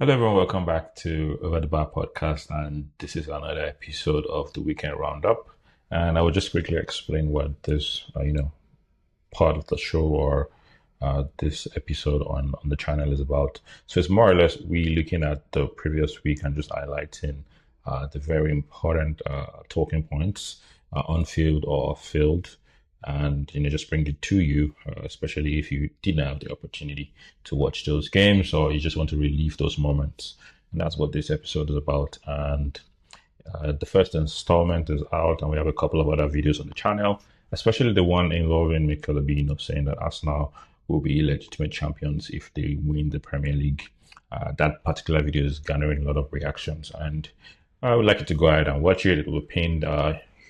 Hello, everyone. Welcome back to Over the Bar podcast, and this is another episode of the Weekend Roundup. And I will just quickly explain what this, part of the show or this episode on the channel is about. So it's more or less we looking at the previous week and just highlighting the very important talking points on field or off field, and just bring it to you, especially if you didn't have the opportunity to watch those games or you just want to relive those moments. And that's what this episode is about. And the first installment is out, and we have a couple of other videos on the channel, especially the one involving Mikel Obi saying that Arsenal will be legitimate champions if they win the Premier League. That particular video is garnering a lot of reactions, and I would like you to go ahead and watch it. It will be pinned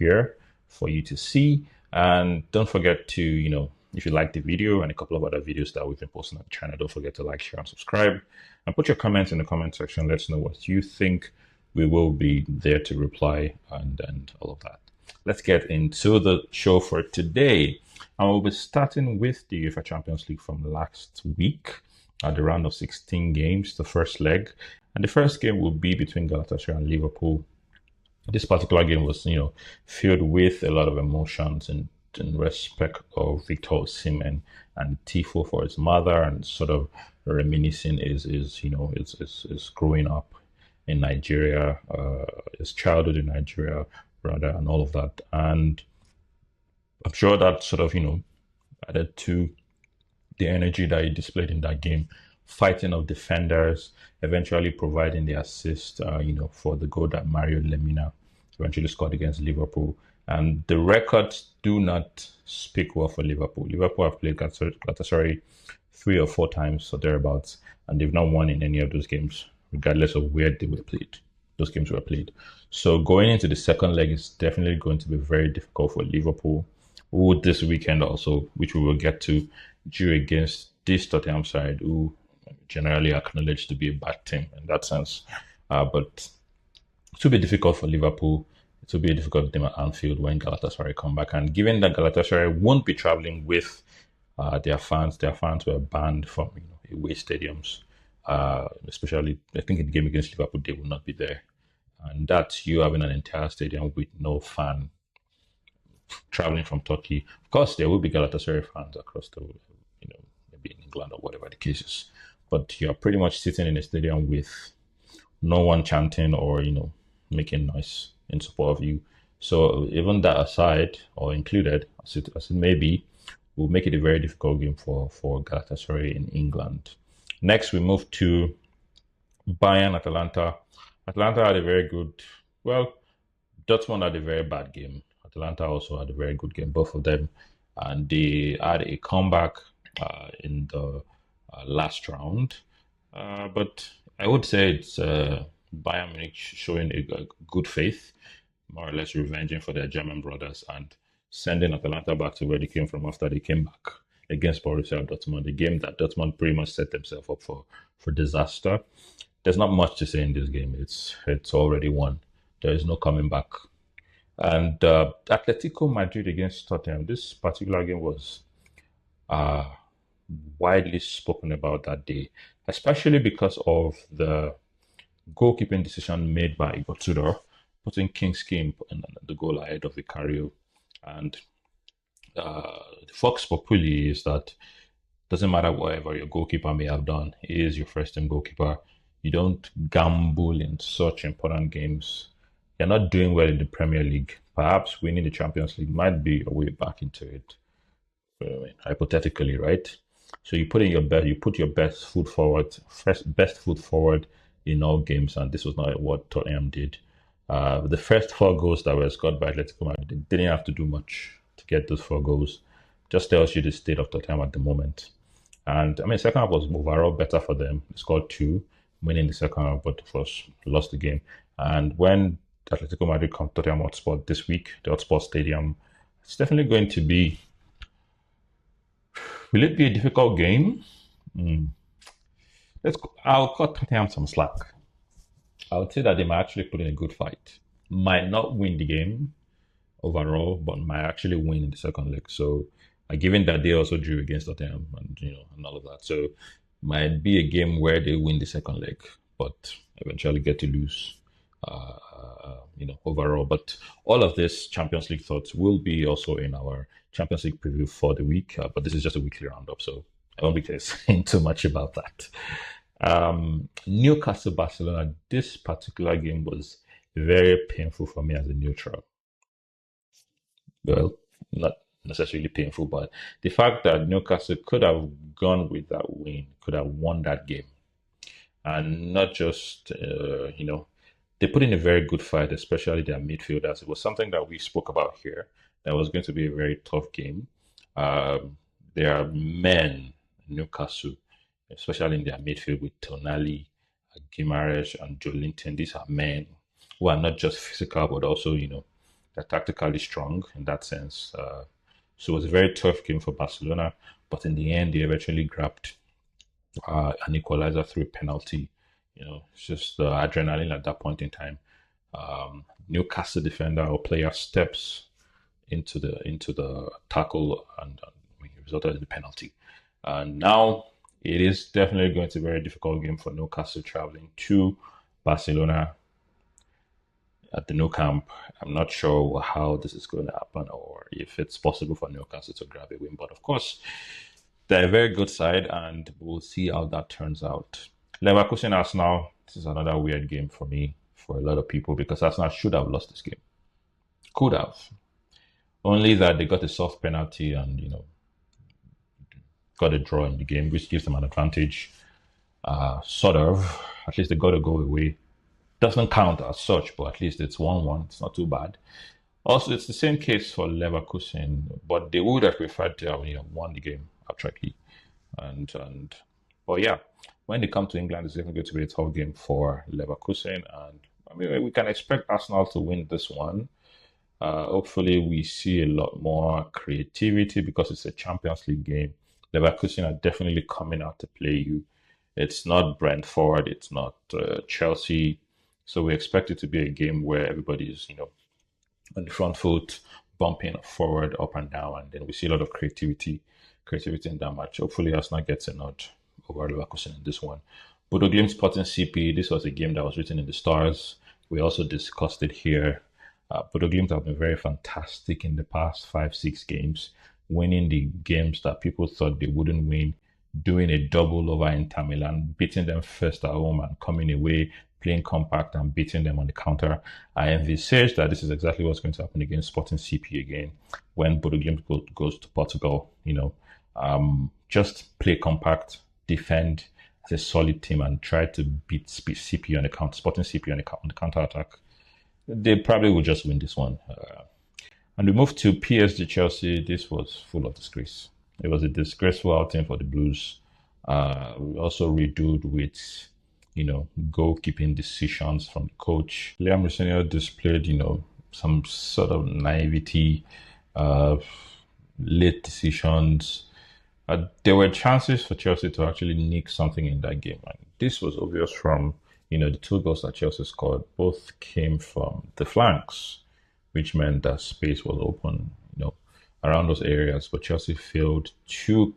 here for you to see. And don't forget to, if you like the video and a couple of other videos that we've been posting on the channel, don't forget to like, share, and subscribe. And put your comments in the comment section. Let us know what you think. We will be there to reply and all of that. Let's get into the show for today. And we'll be starting with the UEFA Champions League from last week at the round of 16 games, the first leg. And the first game will be between Galatasaray and Liverpool. This particular game was, filled with a lot of emotions and in respect of Victor Osimhen and Tifo for his mother, and sort of reminiscing is growing up in Nigeria, his childhood in Nigeria, rather, and all of that. And I'm sure that sort of, added to the energy that he displayed in that game, fighting of defenders, eventually providing the assist, for the goal that Mario Lemina eventually scored against Liverpool. And the records do not speak well for Liverpool. Liverpool have played Galatasaray 3 or 4 times or thereabouts, and they've not won in any of those games, regardless of where they were played. Those games were played. So going into the second leg is definitely going to be very difficult for Liverpool, who this weekend also, which we will get to, due against this Tottenham side, who generally acknowledged to be a bad team in that sense. But it will be difficult for Liverpool. It will be a difficult game at Anfield when Galatasaray come back. And given that Galatasaray won't be traveling with their fans were banned from away stadiums. Especially, I think in the game against Liverpool, they will not be there. And that's you having an entire stadium with no fan traveling from Turkey. Of course, there will be Galatasaray fans across the, maybe in England or whatever the case is. But you're pretty much sitting in a stadium with no one chanting or, making noise in support of you. So even that aside or included, as it may be, will make it a very difficult game for Galatasaray in England. Next, we move to Bayern Atalanta. Atalanta had a very good, well, Dortmund had a very bad game. Atalanta also had a very good game, both of them. And they had a comeback in the last round. But I would say it's Bayern Munich showing a good faith, more or less revenging for their German brothers and sending Atalanta back to where they came from after they came back against Borussia Dortmund, a game that Dortmund pretty much set themselves up for disaster. There's not much to say in this game. It's already won. There is no coming back. And Atletico Madrid against Tottenham. This particular game was widely spoken about that day, especially because of the goalkeeping decision made by Igor Tudor, putting Kingsley in the goal ahead of Vicario. And the Fox Populi is that doesn't matter whatever your goalkeeper may have done, he is your first team goalkeeper. You don't gamble in such important games. You're not doing well in the Premier League. Perhaps winning the Champions League might be a way back into it. Hypothetically, right? So you put your best foot forward, best foot forward in all games, and this was not what Tottenham did. The first 4 goals that were scored by Atletico Madrid, they didn't have to do much to get those 4 goals. Just tells you the state of Tottenham at the moment. And I mean, second half was overall better for them. They scored 2, winning the second half, but of course lost the game. And when Atletico Madrid come to Tottenham Hotspur this week, the Hotspur Stadium, it's definitely going to be. Will it be a difficult game? I'll cut Tottenham some slack. I would say that they might actually put in a good fight. Might not win the game overall, but might actually win in the second leg. So, given that they also drew against Tottenham and and all of that, so might be a game where they win the second leg. but eventually get to lose. Overall. But all of this Champions League thoughts will be also in our Champions League preview for the week. But this is just a weekly roundup, so I won't be saying too much about that. Newcastle Barcelona. This particular game was very painful for me as a neutral. Well, not necessarily painful, but the fact that Newcastle could have gone with that win, could have won that game, and not just they put in a very good fight, especially their midfielders. It was something that we spoke about here. That was going to be a very tough game. There are men, Newcastle, especially in their midfield with Tonali, Gimaresh, and Jolinton. These are men who are not just physical, but also, they're tactically strong in that sense. So it was a very tough game for Barcelona, but in the end, they eventually grabbed an equalizer through a penalty. It's just the adrenaline at that point in time. Newcastle defender or player steps into the tackle and resulted in the penalty. And now it is definitely going to be a very difficult game for Newcastle traveling to Barcelona at the Nou Camp. I'm not sure how this is going to happen or if it's possible for Newcastle to grab a win. But of course, they're a very good side, and we'll see how that turns out. Leverkusen Arsenal. This is another weird game for me, for a lot of people, because Arsenal should have lost this game. Could have. Only that they got a soft penalty and, got a draw in the game, which gives them an advantage. Sort of. At least they got a goal away. Doesn't count as such, but at least it's 1-1. It's not too bad. Also, it's the same case for Leverkusen, but they would have preferred to have won the game abstractly. But yeah, when they come to England, it's definitely going to be a tough game for Leverkusen, and we can expect Arsenal to win this one. Hopefully, we see a lot more creativity because it's a Champions League game. Leverkusen are definitely coming out to play you. It's not Brentford, it's not Chelsea, so we expect it to be a game where everybody's on the front foot, bumping forward, up and down, and then we see a lot of creativity in that match. Hopefully, Arsenal gets a nod over Leverkusen in this one. Bodo Glimt Sporting CP. This was a game that was written in the stars. We also discussed it here. Bodo Glimt have been very fantastic in the past 5-6 games, winning the games that people thought they wouldn't win, doing a double over Inter Milan, beating them first at home and coming away, playing compact and beating them on the counter. I envisage that this is exactly what's going to happen against Sporting CP again when Bodo Glimt goes to Portugal. Just play compact, defend as a solid team, and try to beat CP on the counter, Sporting CP on the counter attack. They probably will just win this one. And we move to PSG Chelsea. This was full of disgrace. It was a disgraceful outing for the Blues. We also riddled with, goalkeeping decisions from the coach. Liam Rossinier displayed, some sort of naivety, late decisions. There were chances for Chelsea to actually nick something in that game. And this was obvious from, the two goals that Chelsea scored. Both came from the flanks, which meant that space was open, around those areas. But Chelsea failed to,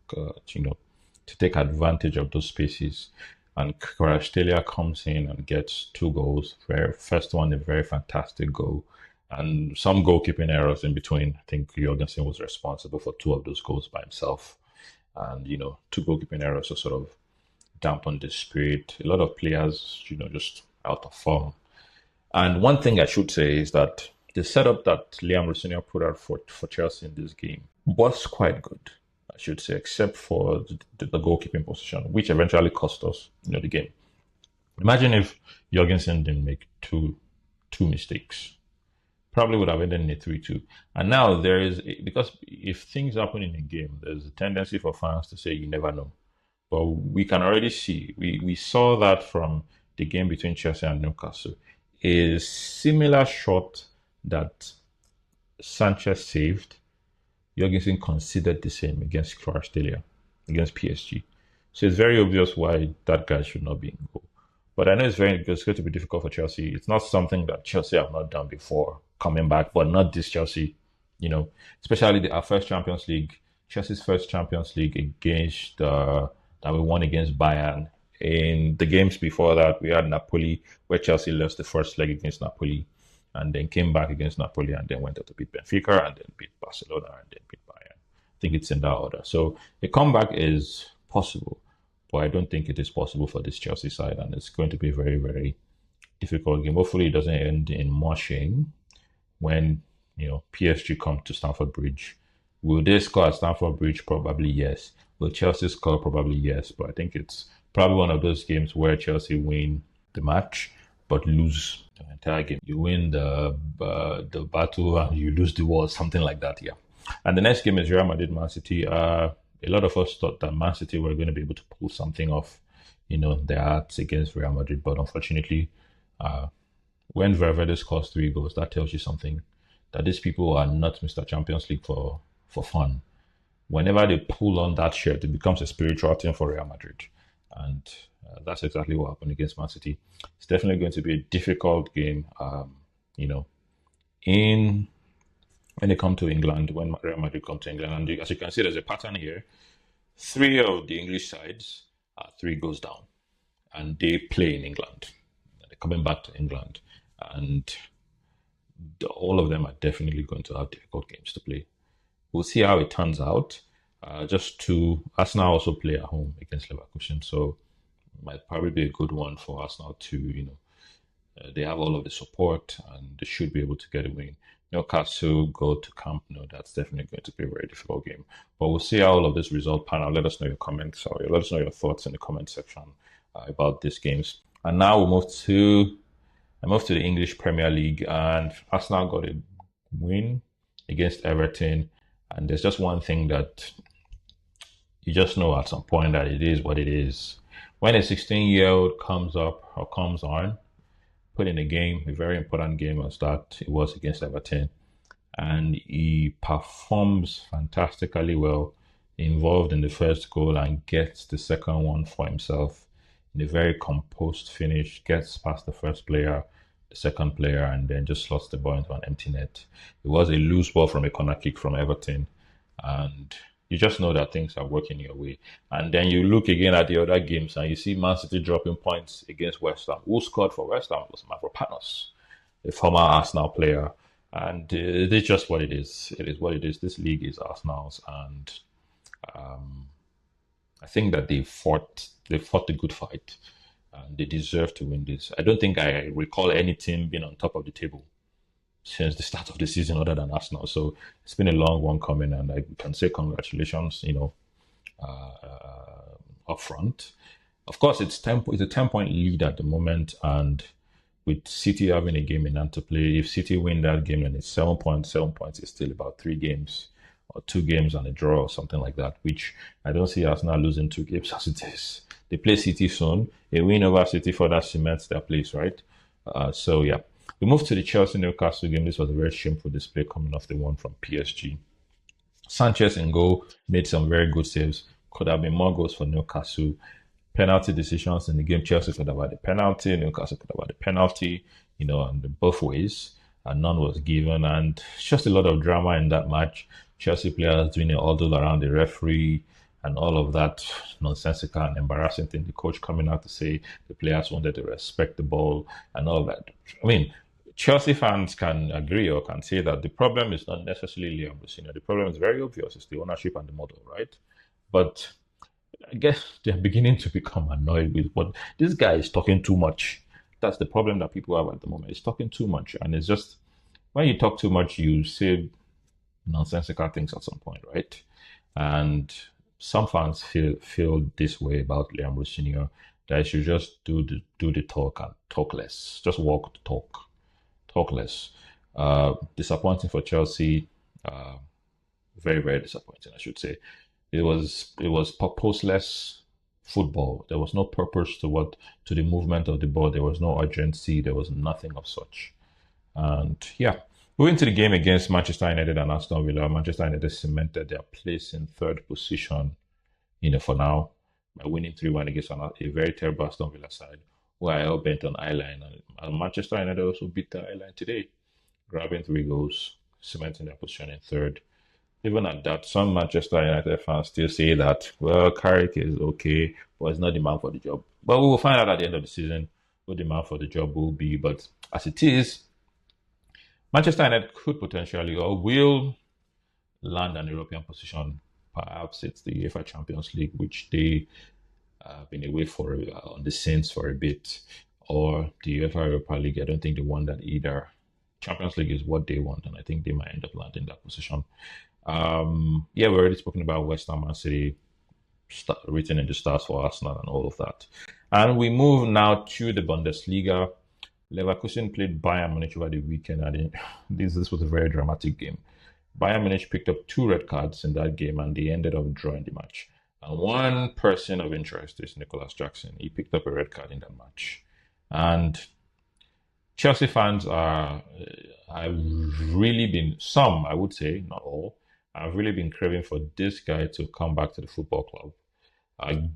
to take advantage of those spaces. And Kvaratskhelia comes in and gets 2 goals. First one, a very fantastic goal. And some goalkeeping errors in between. I think Jorgensen was responsible for 2 of those goals by himself. And, 2 goalkeeping errors to sort of dampen the spirit. A lot of players, just out of form. And one thing I should say is that the setup that Liam Rossinier put out for Chelsea in this game was quite good, I should say, except for the goalkeeping position, which eventually cost us, the game. Imagine if Jorgensen didn't make two mistakes. Probably would have ended in a 3-2. And now because if things happen in a game, there's a tendency for fans to say you never know. But we can already see, we saw that from the game between Chelsea and Newcastle. A similar shot that Sanchez saved, Jorgensen considered the same against Kvaratskhelia, against PSG. So it's very obvious why that guy should not be in goal. But I know it's going to be difficult for Chelsea. It's not something that Chelsea have not done before, coming back, but not this Chelsea. Especially our first Champions League, Chelsea's first Champions League against that we won against Bayern. In the games before that, we had Napoli, where Chelsea lost the first leg against Napoli, and then came back against Napoli, and then went on to beat Benfica, and then beat Barcelona, and then beat Bayern. I think it's in that order. So a comeback is possible, but I don't think it is possible for this Chelsea side, and it's going to be a very, very difficult game. Hopefully, it doesn't end in more shame when PSG come to Stamford Bridge. Will they score at Stamford Bridge? Probably yes. Will Chelsea score? Probably yes. But I think it's probably one of those games where Chelsea win the match but lose the entire game. You win the battle and you lose the war, something like that. Yeah. And the next game is Real Madrid Man City. A lot of us thought that Man City were going to be able to pull something off, their hearts against Real Madrid, but unfortunately, when Valverde scores 3 goals, that tells you something that these people are not Mr. Champions League for fun. Whenever they pull on that shirt, it becomes a spiritual thing for Real Madrid. And that's exactly what happened against Man City. It's definitely going to be a difficult game, in when they come to England, when Real Madrid come to England. And as you can see, there's a pattern here. 3 of the English sides are 3 goals down, and they play in England. They're coming back to England. And all of them are definitely going to have difficult games to play. We'll see how it turns out. Arsenal also play at home against Leverkusen, so it might probably be a good one for Arsenal to, they have all of the support and they should be able to get a win. Newcastle go to Camp Nou. That's definitely going to be a very difficult game. But we'll see how all of this result pan out. Let us know your comments. Sorry, let us know your thoughts in the comment section about these games. And now we'll move to the English Premier League, and Arsenal got a win against Everton. And there's just one thing that you just know at some point that it is what it is. When a 16-year-old comes up or comes on, put in a game, a very important game as that it was against Everton, and he performs fantastically well, involved in the first goal and gets the second one for himself in a very composed finish, gets past the first player, the second player, and then just slots the ball into an empty net. It was a loose ball from a corner kick from Everton, and you just know that things are working your way. And then you look again at the other games and you see Man City dropping points against West Ham. Who scored for West Ham was Mavropanos, a former Arsenal player. And it is just what it is. It is what it is. This league is Arsenal's, and I think that they fought the good fight, and they deserve to win this. I don't think I recall any team being on top of the table since the start of the season other than Arsenal. So it's been a long one coming, and I can say congratulations, up front. Of course, it's a 10-point lead at the moment, and with City having a game in hand to play, if City win that game, then it's 7 points. 7 points is still about 3 games or 2 games and a draw or something like that, which I don't see Arsenal losing 2 games as it is. They play City soon. A win over City further cements their place, right? So yeah. We moved to the Chelsea Newcastle game. This was a very shameful display coming off the one from PSG. Sanchez in goal made some very good saves. Could have been more goals for Newcastle. Penalty decisions in the game. Chelsea could have had the penalty. Newcastle could have had the penalty, and both ways. And none was given. And just a lot of drama in that match. Chelsea players doing it all around the referee and all of that nonsensical and embarrassing thing. The coach coming out to say the players wanted to respect the ball and all of that. I mean, Chelsea fans can agree or can say that the problem is not necessarily Liam Rossini. The problem is very obvious. It's the ownership and the model, right? But I guess they're beginning to become annoyed with what this guy is talking too much. That's the problem that people have at the moment. He's talking too much. And it's just, when you talk too much, you say nonsensical things at some point, right? And some fans feel this way about Liam Rossini, that he should just do the talk and talk less. Just walk the talk less. Disappointing for Chelsea. Very, very disappointing, I should say. It was purposeless football. There was no purpose to the movement of the ball. There was no urgency. There was nothing of such. And yeah, moving to the game against Manchester United and Aston Villa, Manchester United cemented their place in third position, for now, by winning 3-1 against a very terrible Aston Villa side, who are hell bent on eyeline. And Manchester United also beat the eyeline today, grabbing 3 goals, cementing their position in third. even at that, some Manchester United fans still say that, well, Carrick is okay, but he's not the man for the job. But we will find out at the end of the season who the man for the job will be. But as it is, Manchester United could potentially or will land an European position. Perhaps it's the UEFA Champions League, which they have been away for on the Saints for a bit, or the UEFA Europa League. I don't think they want that either. Champions League is what they want, and I think they might end up landing that position. Yeah, we've already spoken about West Ham Man City written in the stars for Arsenal and all of that. And we move now to the Bundesliga. Leverkusen played Bayern Munich over the weekend, and this was a very dramatic game. Bayern Munich picked up two red cards in that game, and they ended up drawing the match. And one person of interest is Nicholas Jackson. He picked up a red card in that match, and Chelsea fans have really been, some, I would say, not all, have really been craving for this guy to come back to the football club.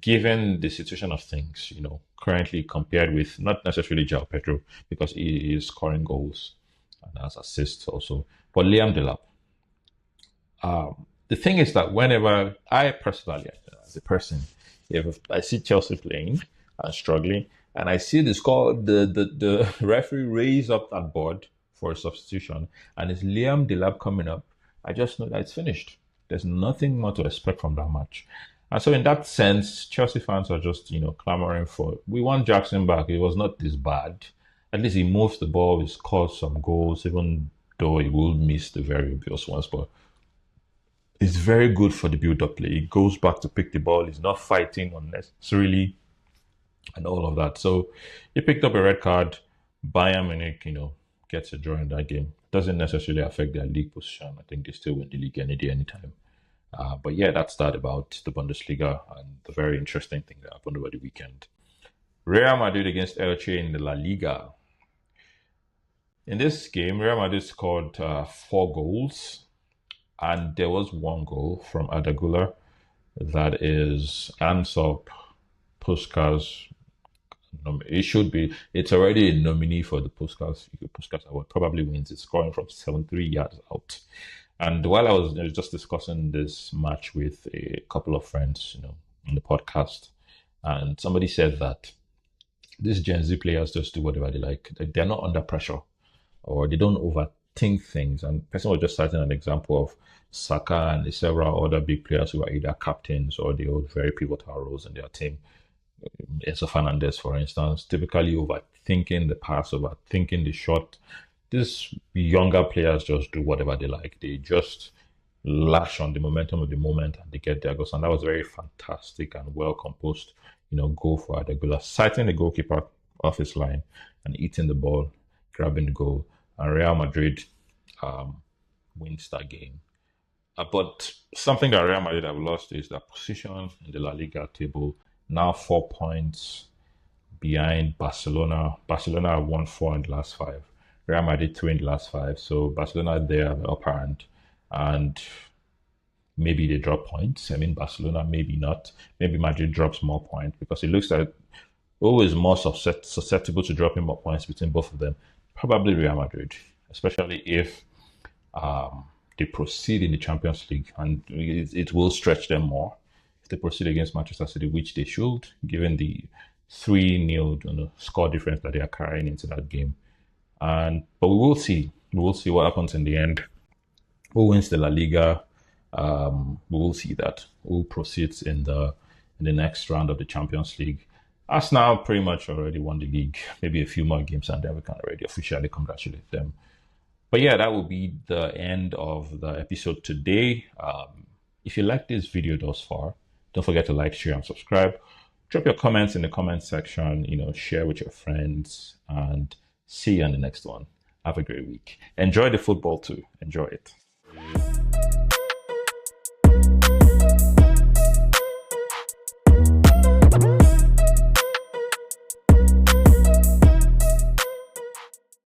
Given the situation of things, currently compared with not necessarily João Pedro, because he is scoring goals and has assists also, but Liam Delap. The thing is that whenever I personally, as a person, if I see Chelsea playing and struggling, and I see the referee raise up that board for a substitution, and it's Liam Delap coming up, I just know that it's finished. There's nothing more to expect from that match. And so, in that sense, Chelsea fans are just, clamoring for, we want Jackson back. It was not this bad. At least he moves the ball, he scores some goals, even though he will miss the very obvious ones. But it's very good for the build-up play. He goes back to pick the ball. He's not fighting unnecessarily and all of that. So he picked up a red card. Bayern Munich, gets a draw in that game. Doesn't necessarily affect their league position. I think they still win the league any day, anytime. But yeah, that's that about the Bundesliga and the very interesting thing that happened over the weekend. Real Madrid against Elche in the La Liga. In this game, Real Madrid scored 4 goals, and there was 1 goal from Adagula. That is Ansop Puskás. It's already a nominee for the Puskás Award. Probably wins it, scoring from 73 yards out. And while I was just discussing this match with a couple of friends, on the podcast, and somebody said that these Gen Z players just do whatever they like. They're not under pressure, or they don't overthink things. And the person was just citing an example of Saka and several other big players who are either captains or they hold very pivotal roles in their team. Enzo Fernandez, for instance, typically overthinking the pass, overthinking the shot. These younger players just do whatever they like. They just lash on the momentum of the moment and they get their goals. And that was very fantastic and well composed, goal for Adegula, sighting the goalkeeper off his line and eating the ball, grabbing the goal. And Real Madrid wins that game. But something that Real Madrid have lost is their position in the La Liga table. Now 4 points behind Barcelona. Barcelona have won 4 in the last 5. Real Madrid 3 in the last 5. So Barcelona there have the upper hand. And maybe they drop points. I mean, Barcelona, maybe not. Maybe Madrid drops more points because it looks like always more susceptible to dropping more points between both of them. Probably Real Madrid, especially if they proceed in the Champions League, and it will stretch them more if they proceed against Manchester City, which they should, given the 3-0 score difference that they are carrying into that game. But we will see. We will see what happens in the end. Who wins the La Liga? We will see that. Who proceeds in the next round of the Champions League? Arsenal pretty much already won the league. Maybe a few more games and then we can already officially congratulate them. But yeah, that will be the end of the episode today. If you like this video thus far, don't forget to like, share, and subscribe. Drop your comments in the comment section. Share with your friends, and see you on the next one. Have a great week. Enjoy the football too. Enjoy it.